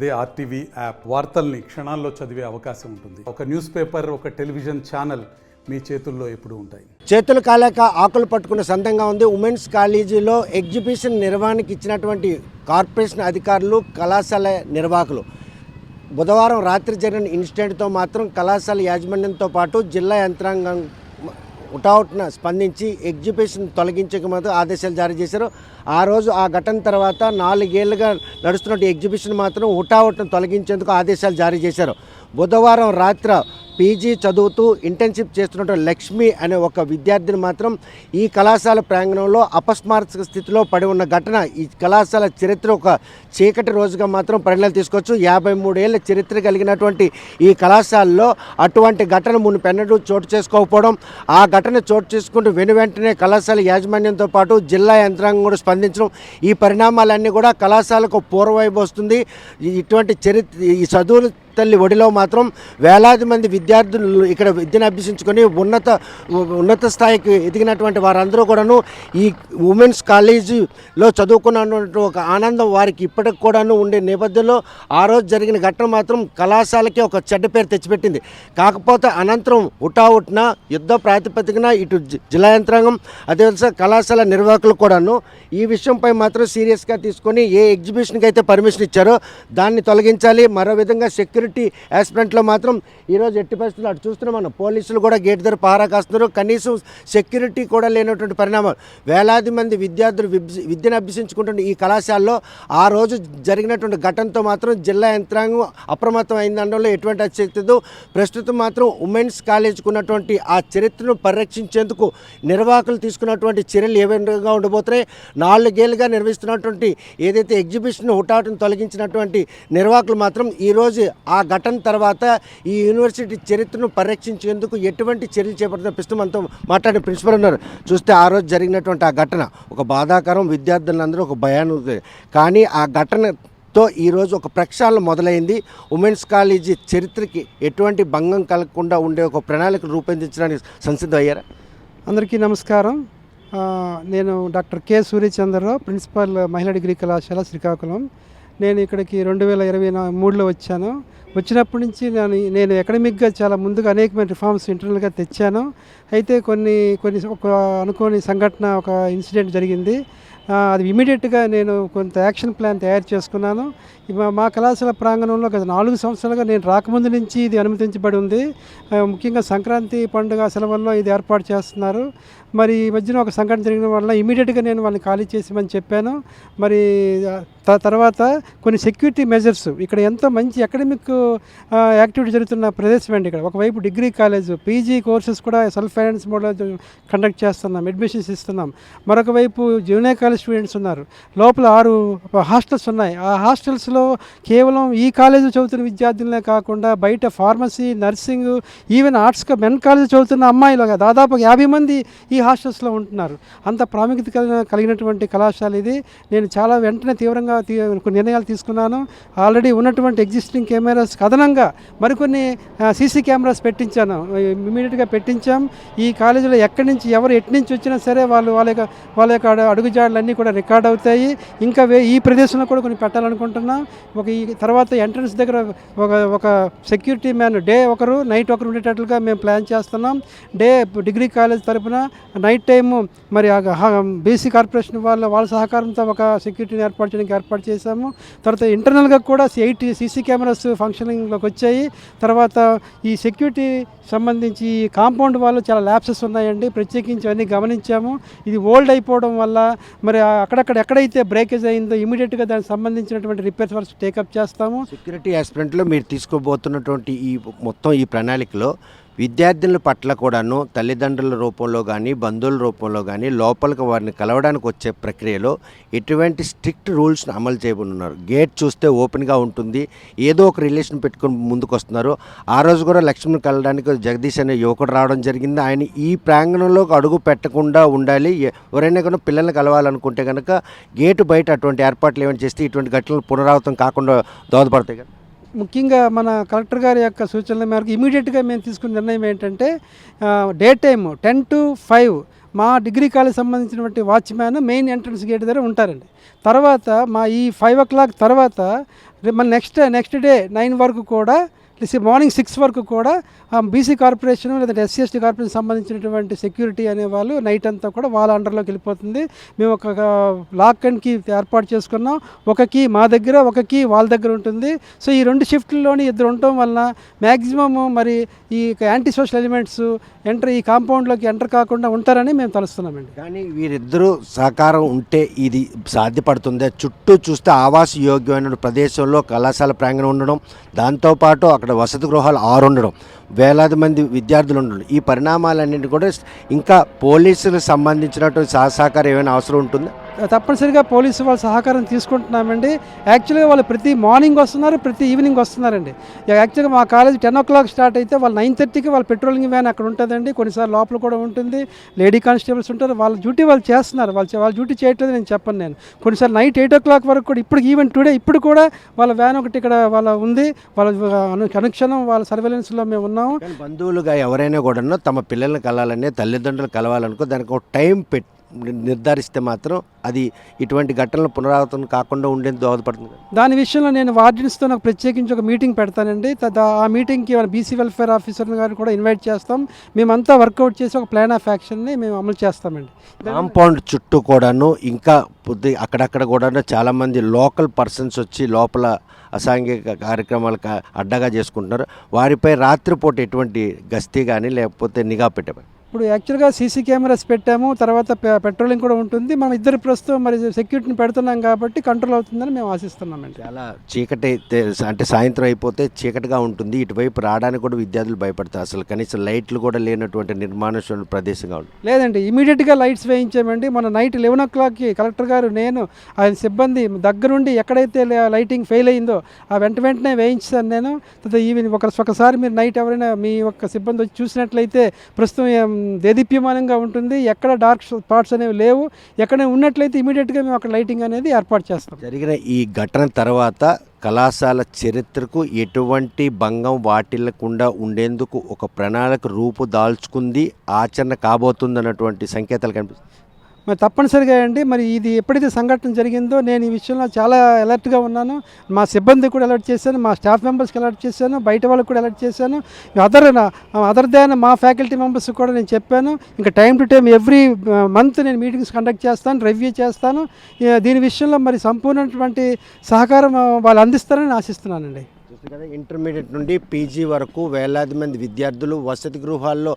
అదే RTV app వార్తల్ని క్షణాల్లో చదివే అవకాశం ఉంటుంది. ఒక న్యూస్ పేపర్, ఒక టెలివిజన్ ఛానల్ మీ చేతుల్లో ఎప్పుడూ ఉంటాయి. చేతులు కాలేక ఆకులు పట్టుకునే సందంగా ఉంది. ఉమెన్స్ కాలేజీలో ఎగ్జిబిషన్ నిర్వహణకి ఇచ్చినటువంటి కార్పొరేషన్ అధికారులు, కళాశాల నిర్వాహకులు బుధవారం రాత్రి జరిగిన ఇన్సిడెంట్తో మాత్రం కళాశాల యాజమాన్యంతో పాటు జిల్లా యంత్రాంగం హుటాహుటిన స్పందించి ఎగ్జిబిషన్ తొలగించక మాత్రం ఆదేశాలు జారీ చేశారు. ఆ రోజు ఆ ఘటన తర్వాత 4 ఏళ్లుగా నడుస్తున్న ఎగ్జిబిషన్ మాత్రం హుటాహుటిన తొలగించేందుకు ఆదేశాలు జారీ చేశారు. బుధవారం రాత్రి పీజీ చదువుతూ ఇంటర్న్షిప్ చేస్తున్నటువంటి లక్ష్మి అనే ఒక విద్యార్థిని మాత్రం ఈ కళాశాల ప్రాంగణంలో అపస్మారక స్థితిలో పడి ఉన్న ఘటన ఈ కళాశాల చరిత్ర ఒక చీకటి రోజుగా మాత్రం పరిణామాలు తీసుకోవచ్చు. 53 ఏళ్ల చరిత్ర కలిగినటువంటి ఈ కళాశాలలో అటువంటి ఘటన మునుపెన్నడూ చోటు చేసుకోకపోవడం, ఆ ఘటన చోటు చేసుకుంటూ వెంటనే కళాశాల యాజమాన్యంతో పాటు జిల్లా యంత్రాంగం కూడా స్పందించడం, ఈ పరిణామాలన్నీ కూడా కళాశాలకు పూర్వవైపు వస్తుంది. ఇటువంటి చరిత్ర ఈ చదువులు తల్లి ఒడిలో మాత్రం వేలాది మంది విద్యార్థులు ఇక్కడ విద్యను అభ్యసించుకొని ఉన్నత స్థాయికి ఎదిగినటువంటి వారందరూ కూడాను ఈ ఉమెన్స్ కాలేజీలో చదువుకున్నటువంటి ఒక ఆనందం వారికి ఇప్పటికి కూడాను ఉండే నేపథ్యంలో ఆ రోజు జరిగిన ఘటన మాత్రం కళాశాలకి ఒక చెడ్డ పేరు తెచ్చిపెట్టింది. కాకపోతే అనంతరం హుటాహుటిన యుద్ధ ప్రాతిపదికన ఇటు జిల్లా యంత్రాంగం అదేవిధంగా కళాశాల నిర్వాహకులు కూడాను ఈ విషయంపై మాత్రం సీరియస్గా తీసుకొని ఏ ఎగ్జిబిషన్కి అయితే పర్మిషన్ ఇచ్చారో దాన్ని తొలగించాలి. మరో విధంగా సెక్యూరిటీ ఆస్పిరెంట్లో మాత్రం ఈరోజు ఎట్టి పరిస్థితులు అటు చూస్తున్నాం మనం, పోలీసులు కూడా గేట్ దగ్గర పహారా కాస్తున్నారు. కనీసం సెక్యూరిటీ కూడా లేనటువంటి పరిణామాలు. వేలాది మంది విద్యార్థులు విద్యను అభ్యసించుకుంటున్న ఈ కళాశాలలో ఆ రోజు జరిగినటువంటి ఘటనతో మాత్రం జిల్లా యంత్రాంగం అప్రమత్తం అయిందనడంలో ఎటువంటి అతిశక్తి. ప్రస్తుతం మాత్రం ఉమెన్స్ కాలేజీకి ఉన్నటువంటి ఆ చరిత్రను పరిరక్షించేందుకు నిర్వాహకులు తీసుకున్నటువంటి చర్యలు ఏ విధంగా ఉండబోతున్నాయి, 4 ఏళ్లుగా నిర్వహిస్తున్నటువంటి ఏదైతే ఎగ్జిబిషన్ హుటాహుటిని తొలగించినటువంటి నిర్వాహకులు మాత్రం ఈరోజు ఆ ఘటన తర్వాత ఈ యూనివర్సిటీ చరిత్రను పరిరక్షించేందుకు ఎటువంటి చర్యలు చేపడుతున్న ప్రస్తుతం మనతో మాట్లాడిన ప్రిన్సిపల్ ఉన్నారు. చూస్తే ఆ రోజు జరిగినటువంటి ఆ ఘటన ఒక బాధాకరం, విద్యార్థులందరూ ఒక భయాన్ని, కానీ ఆ ఘటనతో ఈరోజు ఒక ప్రక్షాళన మొదలైంది. ఉమెన్స్ కాలేజీ చరిత్రకి ఎటువంటి భంగం కలగకుండా ఉండే ఒక ప్రణాళిక రూపొందించడానికి సంసిద్ధం అయ్యారా? అందరికీ నమస్కారం. నేను డాక్టర్ కె సూర్యచంద్రరావు, ప్రిన్సిపల్ మహిళా డిగ్రీ కళాశాల శ్రీకాకుళం. నేను ఇక్కడికి 2023లో వచ్చాను. వచ్చినప్పటి నుంచి నేను అకాడమిక్గా చాలా ముందుగా అనేకమైన రిఫార్మ్స్ ఇంటర్నల్గా తెచ్చాను. అయితే కొన్ని ఒక అనుకోని సంఘటన, ఒక ఇన్సిడెంట్ జరిగింది. అది ఇమీడియట్గా నేను కొంత యాక్షన్ ప్లాన్ తయారు చేసుకున్నాను. మా కళాశాల ప్రాంగణంలో గత 4 సంవత్సరాలుగా నేను రాకముందు నుంచి ఇది అనుమతించబడి ఉంది. ముఖ్యంగా సంక్రాంతి పండుగ సెలవుల్లో ఇది ఏర్పాటు చేస్తున్నారు. మరి ఈ మధ్యన ఒక సంఘటన జరిగిన వల్ల ఇమీడియట్గా నేను వాళ్ళని ఖాళీ చేసామని చెప్పాను. మరి తర్వాత కొన్ని సెక్యూరిటీ మెజర్స్, ఇక్కడ ఎంతో మంచి అకాడమిక్ యాక్టివిటీ జరుగుతున్న ప్రదేశం అండి. ఇక్కడ ఒకవైపు డిగ్రీ కాలేజ్, పీజీ కోర్సెస్ కూడా సెల్ఫ్ ఫైనాన్స్ మోడల్ కండక్ట్ చేస్తున్నాం, అడ్మిషన్స్ ఇస్తున్నాం. మరొక వైపు జూనియర్ కాలేజ్ స్టూడెంట్స్ ఉన్నారు. లోపల 6 హాస్టల్స్ ఉన్నాయి. ఆ హాస్టల్స్లో కేవలం ఈ కాలేజీ చదువుతున్న విద్యార్థులనే కాకుండా బయట pharmacy, nursing, even arts men college చదువుతున్న అమ్మాయిలుగా దాదాపు 50 మంది ఈ హాస్టల్స్లో ఉంటున్నారు. అంత ప్రాముఖ్యత కలిగినటువంటి కళాశాల ఇది. నేను చాలా వెంటనే తీవ్రంగా కొన్ని నిర్ణయాలు తీసుకున్నాను. ఆల్రెడీ ఉన్నటువంటి ఎగ్జిస్టింగ్ కెమెరాస్ అదనంగా మరికొన్ని సీసీ కెమెరాస్ పెట్టించాను, ఇమీడియట్గా పెట్టించాం. ఈ కాలేజీలో ఎక్కడి నుంచి ఎవరు ఎటు నుంచి వచ్చినా సరే వాళ్ళ యొక్క అడుగుజాడలన్నీ కూడా రికార్డ్ అవుతాయి. ఇంకా ఈ ప్రదేశంలో కూడా కొన్ని పెట్టాలనుకుంటున్నాం. ఈ తర్వాత ఎంట్రన్స్ దగ్గర ఒక సెక్యూరిటీ మ్యాన్ డే ఒకరు, నైట్ ఒకరు ఉండేటట్లుగా మేము ప్లాన్ చేస్తున్నాం. డే డిగ్రీ కాలేజ్ తరఫున, నైట్ టైము మరి బీసీ కార్పొరేషన్ వాళ్ళ సహకారంతో ఒక సెక్యూరిటీని ఏర్పాటు చేశాము. తర్వాత ఇంటర్నల్గా కూడా 8 సీసీ కెమెరాస్ ఫంక్షనింగ్లోకి వచ్చాయి. తర్వాత ఈ సెక్యూరిటీ సంబంధించి కాంపౌండ్ వాళ్ళు చాలా ల్యాప్సెస్ ఉన్నాయండి, ప్రత్యేకించి అన్నీ గమనించాము. ఇది ఓల్డ్ అయిపోవడం వల్ల మరి ఎక్కడైతే బ్రేకేజ్ అయిందో ఇమీడియట్గా దానికి సంబంధించినటువంటి రిపేర్స్ వర్క్స్ టేకప్ చేస్తాము. సెక్యూరిటీ ఆస్పిరెంట్లో మీరు తీసుకోబోతున్నటువంటి ఈ ప్రణాళికలో విద్యార్థుల పట్ల కూడాను తల్లిదండ్రుల రూపంలో కానీ, బంధువుల రూపంలో కానీ లోపలికి వారిని కలవడానికి వచ్చే ప్రక్రియలో ఎటువంటి స్ట్రిక్ట్ రూల్స్ని అమలు చేయబోతున్నారు. గేట్ చూస్తే ఓపెన్గా ఉంటుంది, ఏదో ఒక రిలేషన్ పెట్టుకుని ముందుకు వస్తున్నారు. ఆ రోజు కూడా లక్ష్మిని కలవడానికి జగదీష్ అనే యువకుడు రావడం జరిగింది. ఆయన ఈ ప్రాంగణంలోకి అడుగు పెట్టకుండా ఉండాలి. ఎవరైనా కనుక పిల్లల్ని కలవాలనుకుంటే కనుక గేటు బయట అటువంటి ఏర్పాట్లు ఏమైనా చేస్తే ఇటువంటి ఘటనలు పునరావృతం కాకుండా దోహదపడతాయి కదా. ముఖ్యంగా మన కలెక్టర్ గారి యొక్క సూచనల మేరకు ఇమీడియట్గా మేము తీసుకున్న నిర్ణయం ఏంటంటే డే టైమ్ 10 to 5 మా డిగ్రీ కాలేజ్ సంబంధించినటువంటి వాచ్మ్యాన్ మెయిన్ ఎంట్రన్స్ గేట్ దగ్గర ఉంటారండి. తర్వాత మా ఈ 5 o'clock తర్వాత మన నెక్స్ట్ డే 9 వరకు కూడా మార్నింగ్ 6 వరకు కూడా బీసీ కార్పొరేషన్ లేదంటే SC/ST కార్పొరేషన్ సంబంధించినటువంటి సెక్యూరిటీ అనేవాళ్ళు నైట్ అంతా కూడా వాళ్ళ అండర్లోకి వెళ్ళిపోతుంది. మేము ఒక లాక్ అండ్ కీ ఏర్పాటు చేసుకున్నాం. ఒక కీ మా దగ్గర, ఒక కీ వాళ్ళ దగ్గర ఉంటుంది. సో ఈ 2 షిఫ్ట్లలోని ఇద్దరు ఉండటం వలన మ్యాక్సిమమ్ మరి ఈ యాంటీ సోషల్ ఎలిమెంట్స్ ఈ కాంపౌండ్లోకి ఎంటర్ కాకుండా ఉంటారని మేము తలుస్తున్నామండి. కానీ వీరిద్దరూ సహకారం ఉంటే ఇది సాధ్యపడుతుంది. చుట్టూ చూస్తే ఆవాస యోగ్యమైన ప్రదేశంలో కళాశాల ప్రాంగణం ఉండడం, దాంతోపాటు అక్కడ వసతి గృహాలు 6 ఉండడం, వేలాది మంది విద్యార్థులు ఉండడం, ఈ పరిణామాలన్నింటి కూడా ఇంకా పోలీసులకు సంబంధించినటువంటి సహకారం ఏమైనా అవసరం ఉంటుందా? తప్పనిసరిగా పోలీసు వాళ్ళ సహకారం తీసుకుంటున్నామండి. యాక్చువల్గా వాళ్ళు ప్రతి మార్నింగ్ వస్తున్నారు, ప్రతి ఈవినింగ్ వస్తున్నారండి. యాక్చువల్గా మా కాలేజ్ 10 o'clock స్టార్ట్ అయితే వాళ్ళు 9:30కి వాళ్ళ పెట్రోలింగ్ వ్యాన్ అక్కడ ఉంటుందండి. కొన్నిసార్లు లోపల కూడా ఉంటుంది. లేడీ కానిస్టేబుల్స్ ఉంటారు. వాళ్ళ డ్యూటీ వాళ్ళు చేస్తున్నారు. వాళ్ళ డ్యూటీ చేయట్లేదు నేను చెప్పను. నేను కొన్నిసార్లు నైట్ 8 o'clock వరకు కూడా ఇప్పుడు ఈవెన్ టుడే ఇప్పుడు కూడా వాళ్ళ వ్యాన్ ఒకటి ఇక్కడ వాళ్ళ ఉంది. వాళ్ళ అనుక్షణం వాళ్ళ సర్వేలెన్స్లో మేము ఉన్నాము. బంధువులుగా ఎవరైనా కూడా తమ పిల్లల్ని కలాలనే తల్లిదండ్రులు కలవాలనుకో దానికి ఒక టైం నిర్ధారిస్తే మాత్రం అది ఇటువంటి ఘటనలు పునరావృతం కాకుండా ఉండేందుకు దోహదపడుతుంది. దాని విషయంలో నేను వార్డెన్స్తో నాకు ప్రత్యేకించి ఒక మీటింగ్ పెడతానండి. ఆ మీటింగ్కి బీసీ వెల్ఫేర్ ఆఫీసర్ గారిని కూడా ఇన్వైట్ చేస్తాం. మేమంతా వర్కౌట్ చేసి ఒక ప్లాన్ ఆఫ్ యాక్షన్ని మేము అమలు చేస్తామండి. కాంపౌండ్ చుట్టూ కూడాను ఇంకా అక్కడక్కడ కూడా చాలామంది లోకల్ పర్సన్స్ వచ్చి లోపల అసాంఘిక కార్యక్రమాలకు అడ్డగా చేసుకుంటున్నారు. వారిపై రాత్రిపూట ఎటువంటి గస్తీ కానీ లేకపోతే నిఘా పెట్టారు. ఇప్పుడు యాక్చువల్గా సీసీ కెమెరాస్ పెట్టాము. తర్వాత పెట్రోలింగ్ కూడా ఉంటుంది. మనం ఇద్దరు ప్రస్తుతం మరి సెక్యూరిటీని పెడుతున్నాం కాబట్టి కంట్రోల్ అవుతుందని మేము ఆశిస్తున్నామండి. చాలా చీకటి అంటే సాయంత్రం అయిపోతే చీకటిగా ఉంటుంది. ఇటువైపు రావడానికి కూడా విద్యార్థులు భయపడతారు. అసలు కనీసం లైట్లు కూడా లేనటువంటి నిర్మానుష్య ప్రదేశంగా ఉంటుంది. లేదండి, ఇమీడియట్గా లైట్స్ వేయించామండి. మన నైట్ 11 o'clockకి కలెక్టర్ గారు, నేను, ఆయన సిబ్బంది దగ్గరుండి ఎక్కడైతే లైటింగ్ ఫెయిల్ అయిందో ఆ వెంటనే వేయించాను నేను. ఈవెన్ ఒకసారి మీరు నైట్ ఎవరైనా మీ యొక్క సిబ్బంది వచ్చి చూసినట్లయితే ప్రస్తుతం దేదీప్యమానంగా ఉంటుంది. ఎక్కడ డార్క్ స్పాట్స్ అనేవి లేవు. ఎక్కడ ఉన్నట్లయితే ఇమీడియట్గా మేము అక్కడ లైటింగ్ అనేది ఏర్పాటు చేస్తాం. జరిగిన ఈ ఘటన తర్వాత కళాశాల చరిత్రకు ఎటువంటి భంగం వాటిల్లకుండా ఉండేందుకు ఒక ప్రణాళిక రూపుదాల్చుకుంది, ఆచరణ కాబోతుందన్నటువంటి సంకేతాలు కనిపిస్తాయి. మరి తప్పనిసరిగా అండి. మరి ఇది ఎప్పుడైతే సంఘటన జరిగిందో నేను ఈ విషయంలో చాలా అలర్ట్గా ఉన్నాను. మా సిబ్బంది కూడా అలర్ట్ చేశాను, మా స్టాఫ్ మెంబర్స్కి అలర్ట్ చేశాను, బయట వాళ్ళకి కూడా అలర్ట్ చేశాను. అదర్ దాన్ మా ఫ్యాకల్టీ మెంబర్స్కి కూడా నేను చెప్పాను. ఇంకా time to time every month నేను మీటింగ్స్ కండక్ట్ చేస్తాను, రివ్యూ చేస్తాను. దీని విషయంలో మరి సంపూర్ణటువంటి సహకారం వాళ్ళు అందిస్తారని ఆశిస్తున్నానండి. కదా ఇంటర్మీడియట్ నుండి పీజీ వరకు వేలాది మంది విద్యార్థులు, వసతి గృహాల్లో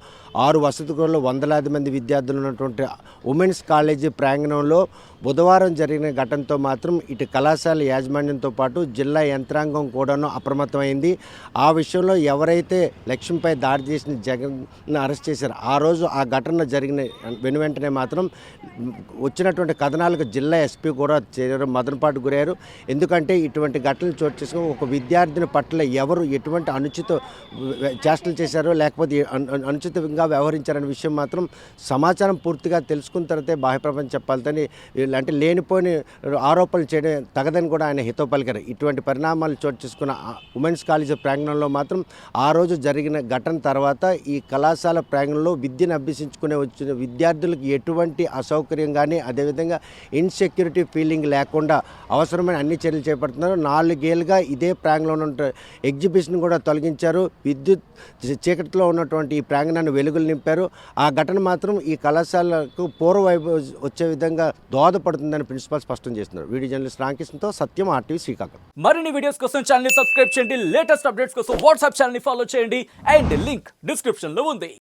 6 వసతి గృహాల్లో వందలాది మంది విద్యార్థులు ఉన్నటువంటి ఉమెన్స్ కాలేజీ ప్రాంగణంలో బుధవారం జరిగిన ఘటనతో మాత్రం ఇటు కళాశాల యాజమాన్యంతో పాటు జిల్లా యంత్రాంగం కూడాను అప్రమత్తమైంది. ఆ విషయంలో ఎవరైతే లక్ష్యంపై దాడి చేసిన జగన్ను అరెస్ట్ చేశారో ఆ రోజు ఆ ఘటన జరిగిన వెనువెంటనే మాత్రం వచ్చినటువంటి కథనాలకు జిల్లా ఎస్పీ కూడా మదనపాటు గురయ్యారు. ఎందుకంటే ఇటువంటి ఘటనలు చోటు చేసుకుని ఒక విద్యార్థిని పట్ల ఎవరు ఎటువంటి అనుచిత చేష్టలు చేశారో లేకపోతే అనుచితంగా వ్యవహరించారనే విషయం మాత్రం సమాచారం పూర్తిగా తెలుసుకున్న తర్వాతే బాహ్య ప్రపంచం చెప్పాలని, అంటే లేనిపోని ఆరోపణలు చేయడం తగదని కూడా ఆయన హితవు పలికారు. ఇటువంటి పరిణామాలు చోటు చేసుకున్న ఉమెన్స్ కాలేజీ ప్రాంగణంలో మాత్రం ఆ రోజు జరిగిన ఘటన తర్వాత ఈ కళాశాల ప్రాంగణంలో విద్యను అభ్యసించుకునే వచ్చిన విద్యార్థులకు ఎటువంటి అసౌకర్యం కానీ అదేవిధంగా ఇన్సెక్యూరిటీ ఫీలింగ్ లేకుండా అవసరమైన అన్ని చర్యలు చేపడుతున్నారు. 4 ఏళ్ళుగా ఇదే ప్రాంగణంలో ఉన్న ఎగ్జిబిషన్ కూడా తొలగించారు. విద్యుత్ చీకటిలో ఉన్నటువంటి ఈ ప్రాంగణాన్ని వెలుగులు నింపారు. ఆ ఘటన మాత్రం ఈ కళాశాలకు పూర్వవైపు వచ్చే విధంగా దోహదపడుతుందని ప్రిన్సిపాల్ స్పష్టం చేస్తున్నారు. వీడియో జర్నలిస్ట్ రామకృష్ణతో సత్యం, RTV శ్రీకాకుళం. మరిన్ని వీడియోస్ కోసం ఛానల్ ని సబ్స్క్రైబ్ చేయండి. లేటెస్ట్ అప్డేట్స్ కోసం వాట్సాప్ ఛానల్ ని ఫాలో చేయండి. అండ్ లింక్ డిస్క్రిప్షన్ లో ఉంది.